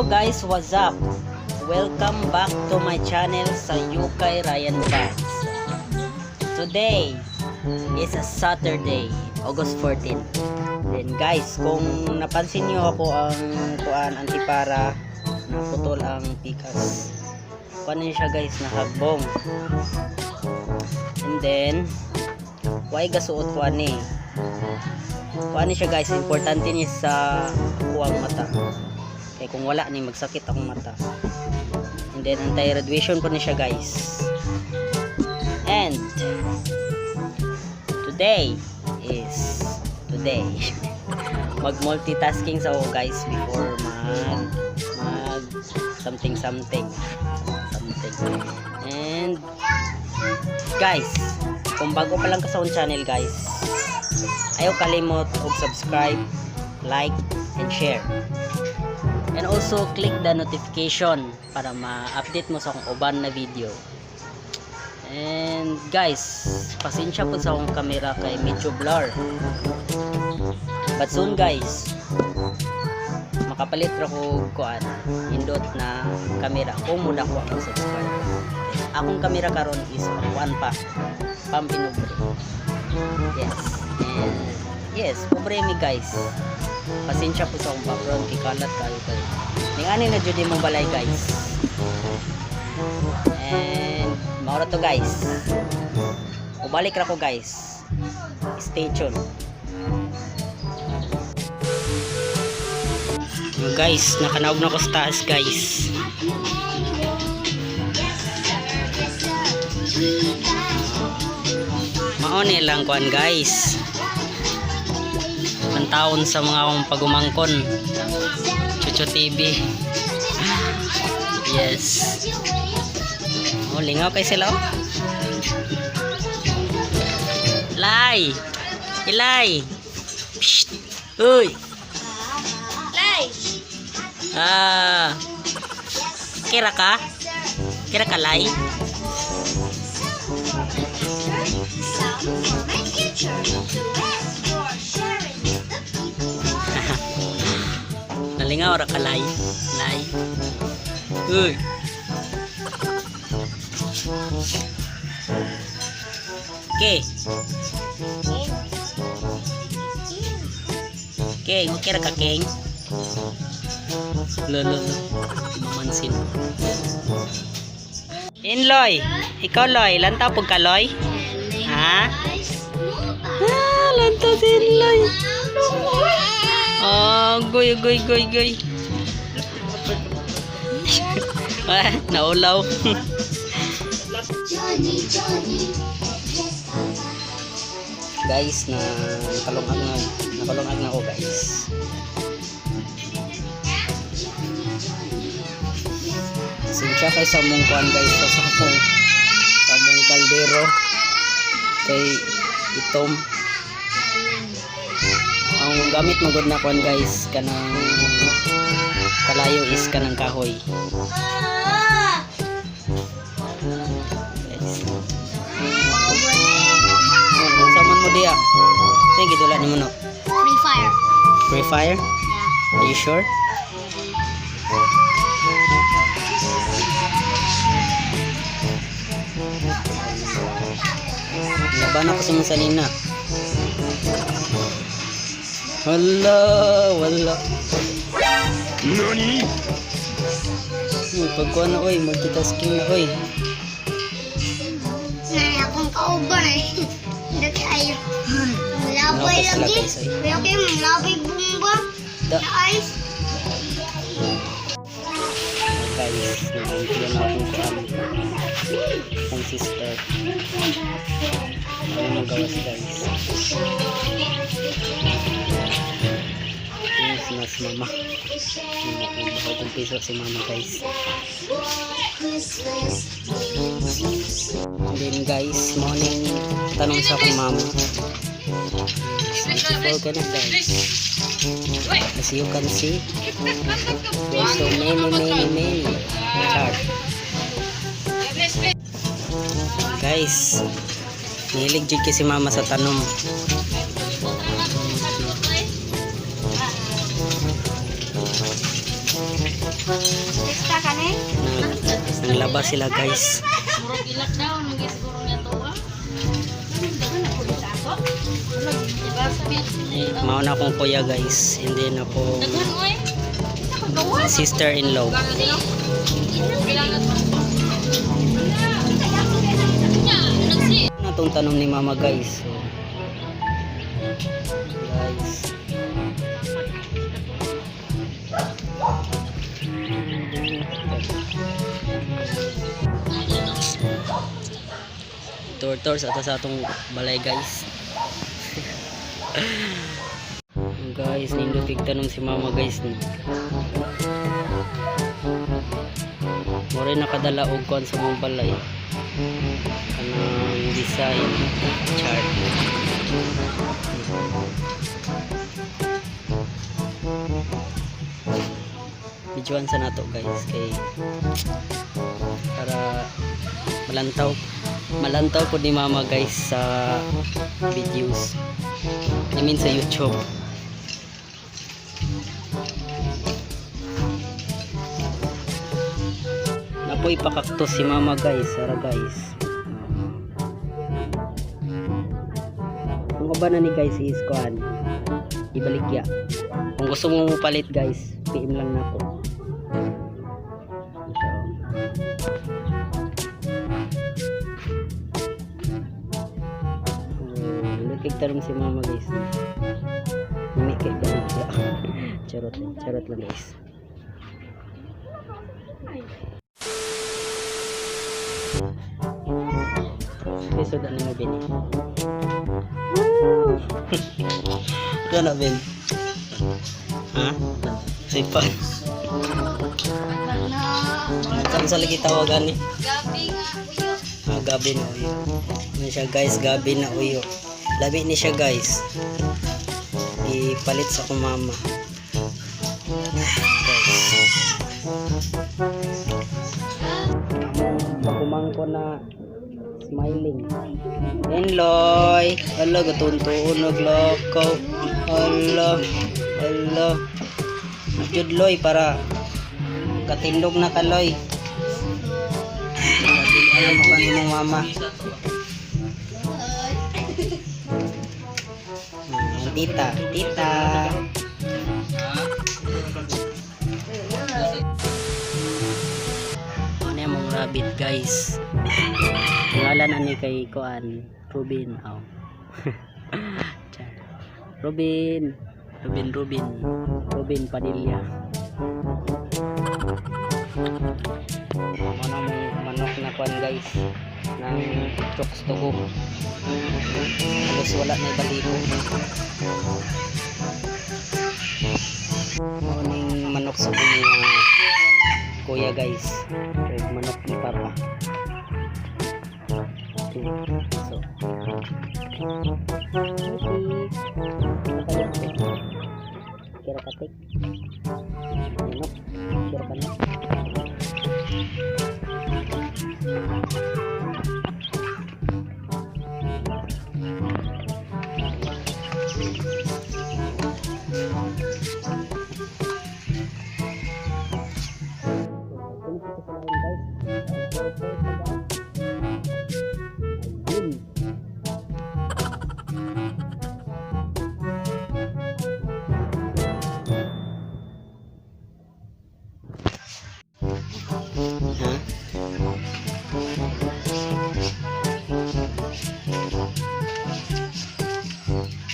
guys, what's up? Welcome back to my channel sa Yukay Ryan Vlogs. Today is a Saturday, August 14. Then guys, kung napansin nyo ako ang antipara, naputol ang pikas. Kuan siya guys, nahagbong. And then why gasuot ko ani? Kuan siya guys, importante ni sa kuwang mata. Kaya kung wala ni magsakit akong mata. And then anti-radiation po ni siya guys. And today mag-multitasking sa ako guys before mag something. And guys, kung bago pa lang ka sa akong channel guys, ayaw kalimot og subscribe, like, and share. And also click the notification para ma-update mo sa akong uban na video. And guys, pasensya po sa akong camera kay medyo blur. But soon guys, makapalit ra ko kuan indot na camera kung muna ko ang subscribe. Akong camera karon is kuan pa pampinobre. Yes, pobre mi guys. Pasensya po sa akong background, kikalat kayo kayo. Ningani na jud mo balay guys. And maura to guys. Ubalik ra ko guys. Stay tuned. Guys, nakanaog na ko sa taas guys. Maone lang kuan guys. Taon sa mga akong pagumangkon Chucho TV. Yes, lingaw kay sila oh. Ilay psst. Uy Lay kira ka Lay. Nalingaw ra ka Lay. Uy. Keng, okay ra ka Keng? Lolo. Mamansin. Loy. Ikaw Loy, lantaw pug ka Loy? Ha? Lantaw din Loy. Goy. Naulaw. Guys, nakalungag na ako guys. Sinsya kay sa mong kuan guys, sa mong kaldero kay itom. Ang gamit mo gud na kuan guys, kanang kalayo is kanang kahoy. Saman mo dia. Sige gidulan nimo no. Free fire? Yeah. Are you sure? Laban ako sa mga sanina. Wala. Nani? Pagkuhan na oy, multitasking na oy. Akong kauban eh. Hindi kayo. Malabay lagi. Kaya kayo malabay bumba. Sa ice. Guys, nag-video na akong kuhan. Ang sister. Ano magawas guys? Mas mama. May piso si mama guys. And then guys, morning tanong sa akong mama. Beautiful ka na guys. As you can see, there's so many chart. Guys, nihilig jud si mama sa tanong. Naglaba sila guys. Murag ilak daw, naging siguro niya to ah. Mao na akong kuya guys, hindi na po Daghan mo eh. sister-in-law. Natong tanong ni mama guys. So, guys. Tour sa atong balay guys. Guys, nindot tigtanong si mama guys no. More nakadala og kon sa mong balay. Kanang design chart. Videoan sa nato guys kay para malantaw po ni mama guys sa videos. I mean sa YouTube. Napoy pakaktos si mama guys, ara guys. Kung ba na ni guys is kuan, ibaligya. Kung gusto mo palit guys, PM lang nako. Tarong si mama guys. Ini kayak baligya. Charot lang guys. Besok dah nimo Ben. Kana Ben. Ha? Sipan. Kan sa lagi tawagan ni. Gabi nga uyo. Gabi na uyo. Ini siya guys, gabi na uyo. Labi ni siya guys. Ipalit sa akong mama. Kumangko na smiling. Enloy. Ala gatuntuon naglakaw. Ala. Judloy para katindog na kaloy. Ano mo kanimo mama? Tita. Ano yung mong rabbit guys? Ngalan ani kay Koan Rubin. Rubin Padilla. Ano mong manok na Koan guys ng chokes tugo. Halos wala na ibaligo. Morning manok sa mga kuya guys. Manok ni papa. So kira katik manok kira kanak.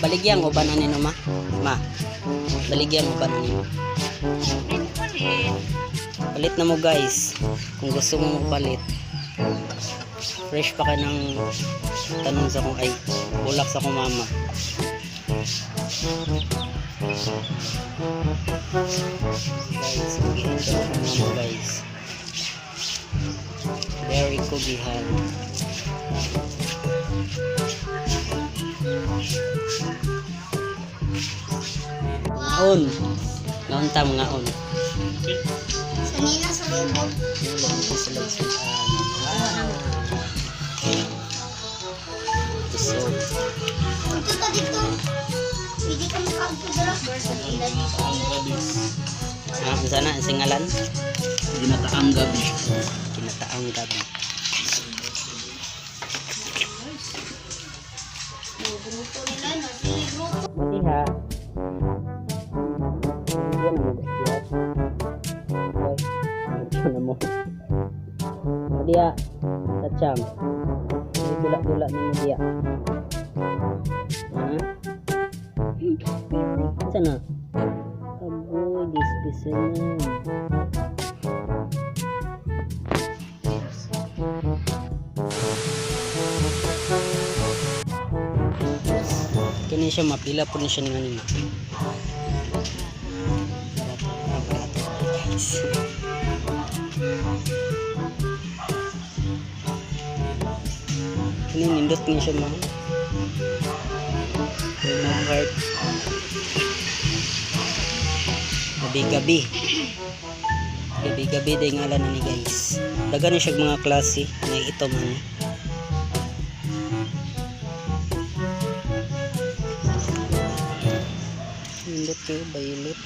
Baligyan ko ba na nino ma? Baligyan ko ba na nino? Palit na mo guys. Kung gusto mo palit. Fresh pa ka ng tanong sa kong ay bulak sa kong mama. Guys, mag-i-enjoy ko mama guys. Very kugihan. Ngaon tam ngaon. Sanina sa lubog. Punta ka dito. Pwede ka makakagdara. Sana ang singalan? Ginataang gabi. Kinataang gabi. Grupo nila, nasili grupo. Matiha. Hindi na mo gusto. Hindi na mo. Matiha. Tacham. Dula-dula ni mo dia. Ha? Sana? Aboy, dis-disan. Kini siya mapila po ni siya ng anima. Guys. Kini nindot niya siya mga. Mga heart. Gabi-gabi. Gabi-gabi day ngalan na ni guys. Dagan siya mga klase na ito man. Nindot kayo, violet.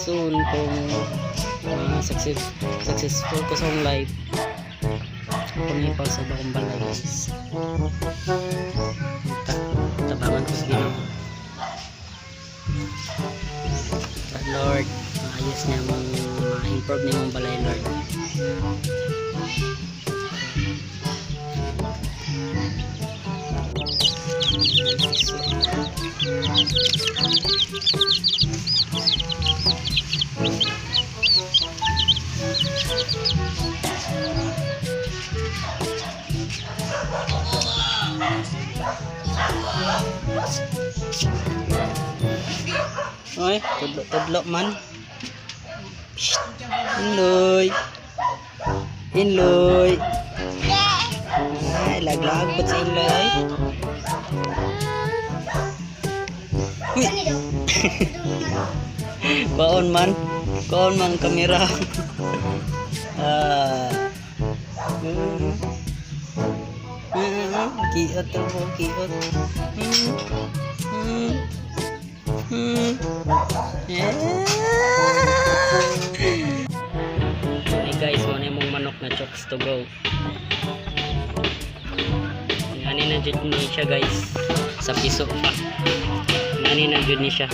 Soon kung successful ko sa live, pangipal sa bakong balay guys. Tabangan ko sa Ginoo. Lord, maayos niya ma-improve niya mong balay, Lord. Oy, tudlo man. Inloy. Inloy. Ay, lag-lag po sa Inloy. Uy. Kaon man kamera. Kiot po, kiot. Hey guys, muna yung manok na chokes to go. Ngani na dyan ni siya guys. Sa piso pa. Ngani na dyan ni siya.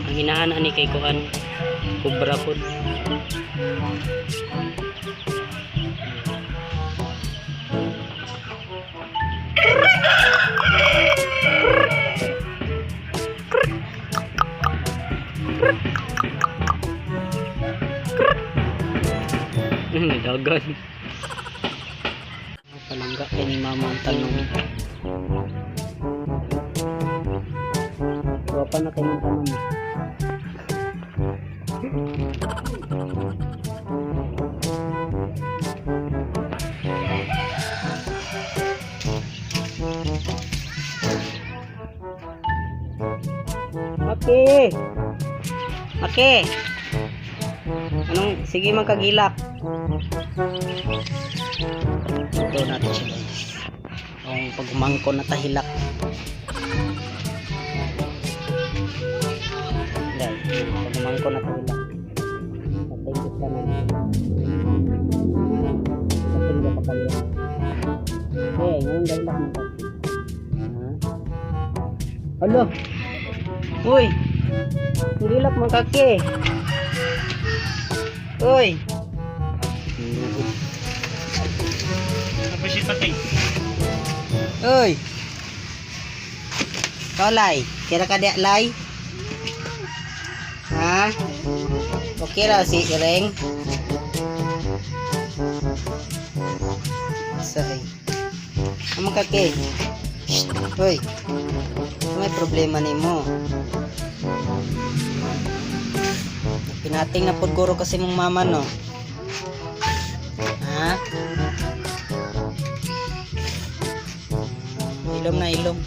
Ang hinahanaan ni kay Kuan kubra food. Dagan. Palangga kay ni mama ang tanong. Wapa na kayo ng tanong. Okay. Okay. Anong, sige magkagilak. Ito natin siya guys. Ang pagmangko na tahilak. Dahil, pagmangko na tahilak. Natingkit ka na. Natingkit ka pa kalila. Okay, ngayon dahilak mo ka. Alo. Uy. Hilak mo kaki. Uy. Apa si patay? Uy. Kau lay. Kira ka dia lay? Ha? Okay raw si Ireng. Say. Amo kaki. Uy. May problema nimo. Pinating na pod guro kasi mong mama no. Ha? Ilom na ilom.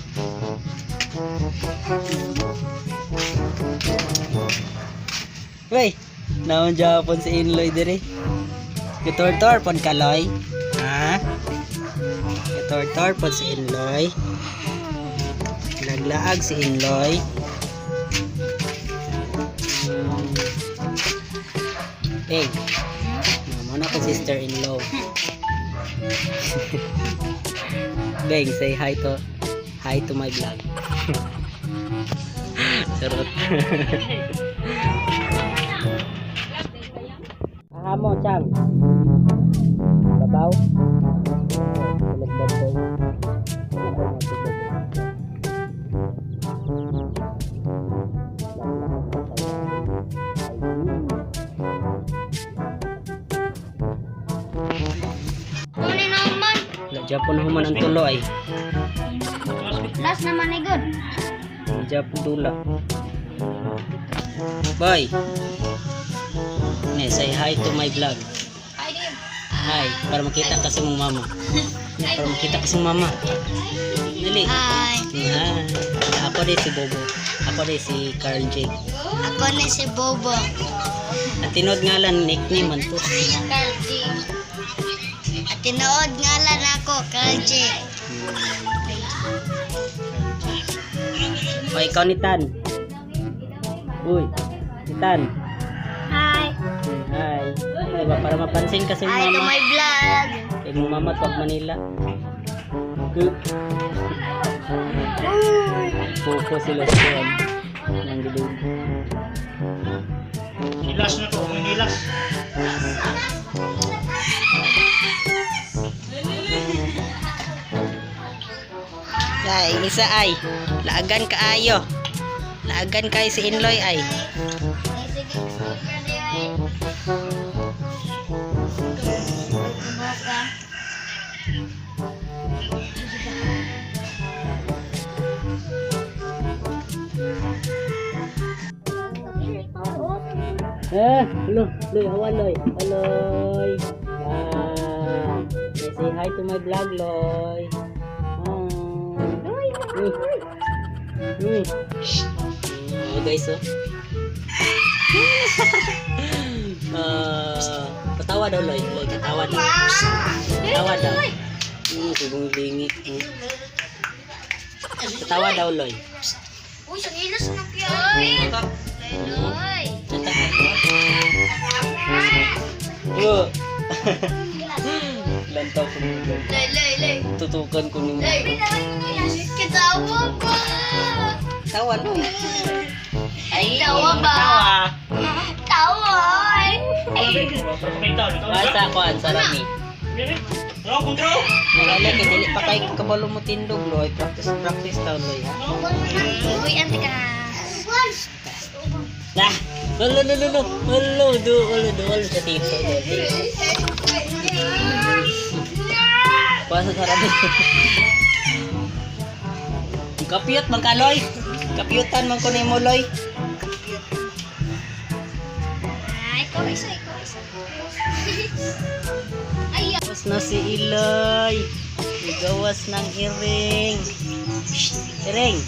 Wey, naon Japon si Inloy dire. Gitor-tor pon kaloy. Ha? Gitor-tor pon si Inloy. Laglaag si Inloy. Hey, muna ko sister-in-law. Beng, say hi to my vlog. Sarot. Ahamo, Chang. Babaw. Tulog babaw. Kunin naman. Japon human ang tulo ay. Last naman ay good. Japon dula. Boy. Ne, say hi to my vlog. Hi, para makita kasi mong mama. Para makita kasi mong mama. Dali. Hi. Hi. Ako rin si Bobo. Ako rin si Carl J. Ako na si Bobo. At tinod nga lang, nickname man to. Kalji. At tinood nga lang ako, Kalji. O, ikaw ni Tan. Uy, ni Tan. Hi. Hi. Diba, para mapansin kasi Hi to mama. my vlog. Kaya mong mama pag Manila. Pupo sila siya. Nang gilid. Nilas na to, nilas. Ay, isa ay. Laagan kaayo. Laagan kayo si Inloy ay. Loy, awan Loy. Aloy. Say hi to my vlog, Loy. Oh guys, oh. Patawa daw, Loy. Loy, katawa daw. Katawa daw. Sigong bingi. Katawa daw, Loy. Uy, sa ilas na kaya. Loy. Oh. Lantaw ko nito. Loy. Tutukan ko nito. Kitawa ba? Tawa, Loy. Ay, Tawa ba? Tawa. Basta ko ang sarami. Bro, kontro! Nalala ka, dili pa kayo kabalo mo tindog, Loy. Practice taon, Loy, ha? Uy, ante ka. Nah, ulo sa tito. Kuha sa sarami. Kapiyot man ka, Loy. Kapiyutan man ko ni mo, Loy. Ikaw isa. Ay, Gawas na si Iloy. Gawas ng iring. Iring.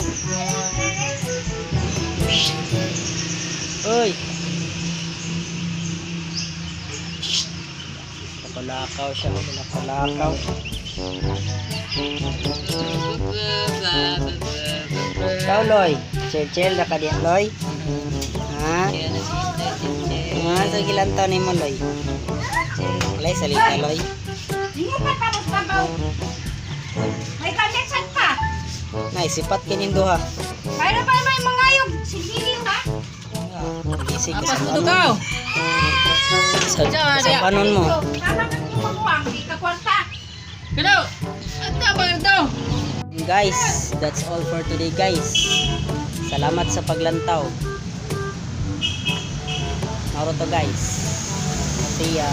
Uy. Kapalakaw siya. Kapalakaw. Ikaw, Loy. Chill na ka diyan, Loy. Ha? Sa gilantaw ni mo, Loy. Loy, salita, Loy. Hindi pa tapos babaw. May connection pa. Sipat kinindo, ha? Mayroon pa naman yung mga ayog. Sigilin ha. Isig Apas sa mo panon. ka. Sa panon mo. Tama na yung mamuang. Di ka kwarta. Pero, at ba ito? Guys, that's all for today, guys. Salamat sa paglantaw. Mauro to, guys. See ya.